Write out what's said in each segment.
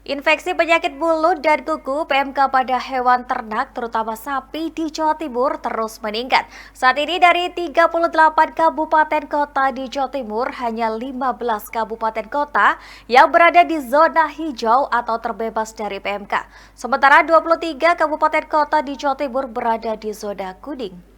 Infeksi penyakit mulut dan kuku PMK pada hewan ternak terutama sapi di Jawa Timur terus meningkat. Saat ini dari 38 kabupaten kota di Jawa Timur, hanya 15 kabupaten kota yang berada di zona hijau atau terbebas dari PMK. Sementara 23 kabupaten kota di Jawa Timur berada di zona kuning.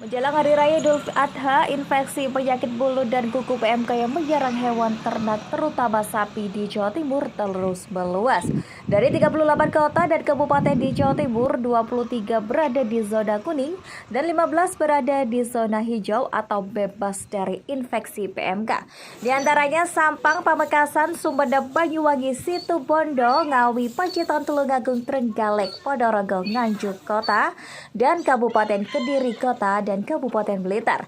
Menjelang Hari Raya Idul Adha, infeksi penyakit mulut dan kuku PMK yang menyerang hewan ternak terutama sapi di Jawa Timur terus meluas. Dari 38 kota dan kabupaten di Jawa Timur, 23 berada di zona kuning dan 15 berada di zona hijau atau bebas dari infeksi PMK. Di antaranya Sampang, Pamekasan, Sumedang, Banyuwangi, Situbondo, Ngawi, Pacitan, Tulungagung, Trenggalek, Ponorogo, Nganjuk Kota, dan Kabupaten Kediri Kota dan Kabupaten Blitar.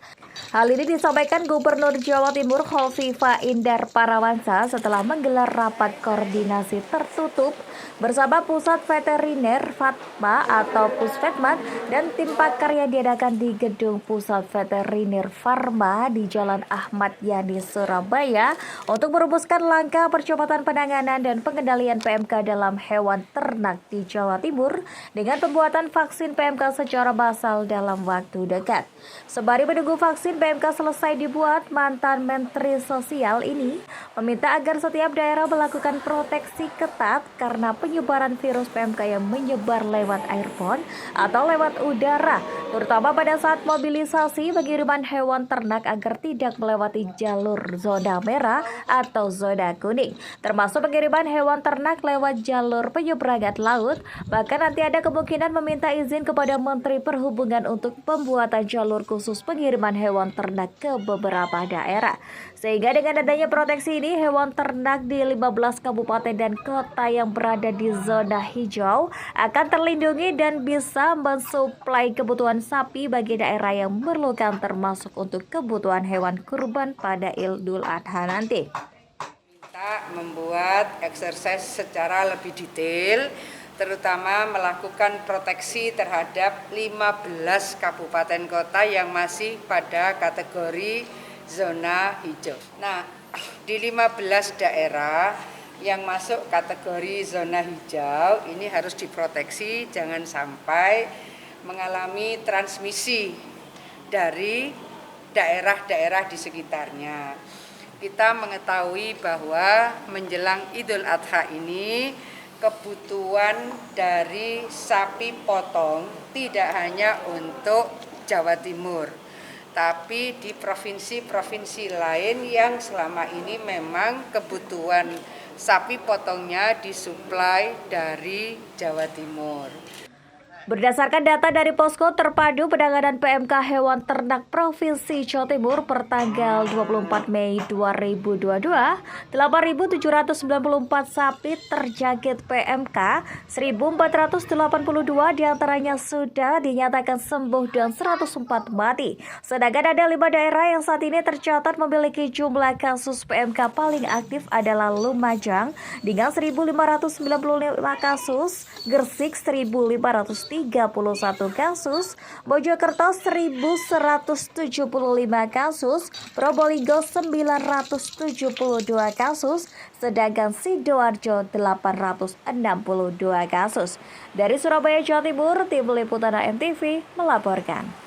Hal ini disampaikan Gubernur Jawa Timur Hovifah Indar Parawansa setelah menggelar rapat koordinasi tertutup bersama Pusat Veteriner Fatma atau Pusvetmat dan tim pakar yang diadakan di Gedung Pusat Veteriner Farma di Jalan Ahmad Yani, Surabaya untuk merumuskan langkah percepatan penanganan dan pengendalian PMK dalam hewan ternak di Jawa Timur dengan pembuatan vaksin PMK secara massal dalam waktu dekat. Sembari menunggu vaksin PMK selesai dibuat, mantan Menteri Sosial ini meminta agar setiap daerah melakukan proteksi ketat karena penyebaran virus PMK yang menyebar lewat airborne atau lewat udara, terutama pada saat mobilisasi pengiriman hewan ternak agar tidak melewati jalur zona merah atau zona kuning, termasuk pengiriman hewan ternak lewat jalur penyeberangan laut. Bahkan nanti ada kemungkinan meminta izin kepada Menteri Perhubungan untuk pembuatan jalur khusus pengiriman hewan ternak ke beberapa daerah. Sehingga dengan adanya proteksi ini, hewan ternak di 15 kabupaten dan kota yang berada di zona hijau akan terlindungi dan bisa mensuplai kebutuhan sapi bagi daerah yang memerlukan, termasuk untuk kebutuhan hewan kurban pada Idul Adha nanti. Kita membuat exercise secara lebih detail, terutama melakukan proteksi terhadap 15 kabupaten kota yang masih pada kategori zona hijau. Nah, di 15 daerah yang masuk kategori zona hijau ini harus diproteksi, jangan sampai mengalami transmisi dari daerah-daerah di sekitarnya. Kita mengetahui bahwa menjelang Idul Adha ini kebutuhan dari sapi potong tidak hanya untuk Jawa Timur, tapi di provinsi-provinsi lain yang selama ini memang kebutuhan sapi potongnya disuplai dari Jawa Timur. Berdasarkan data dari Posko Terpadu Penanganan PMK Hewan Ternak Provinsi Jawa Timur per tanggal 24 Mei 2022, 8.794 sapi terjangkit PMK, 1.482 diantaranya sudah dinyatakan sembuh dan 104 mati. Sedangkan ada 5 daerah yang saat ini tercatat memiliki jumlah kasus PMK paling aktif adalah Lumajang dengan 1.595 kasus, Gresik 1.531 kasus, Mojokerto 1.175 kasus, Probolinggo 972 kasus, sedangkan Sidoarjo 862 kasus. Dari Surabaya, Jawa Timur, Tim Liputan AMTV melaporkan.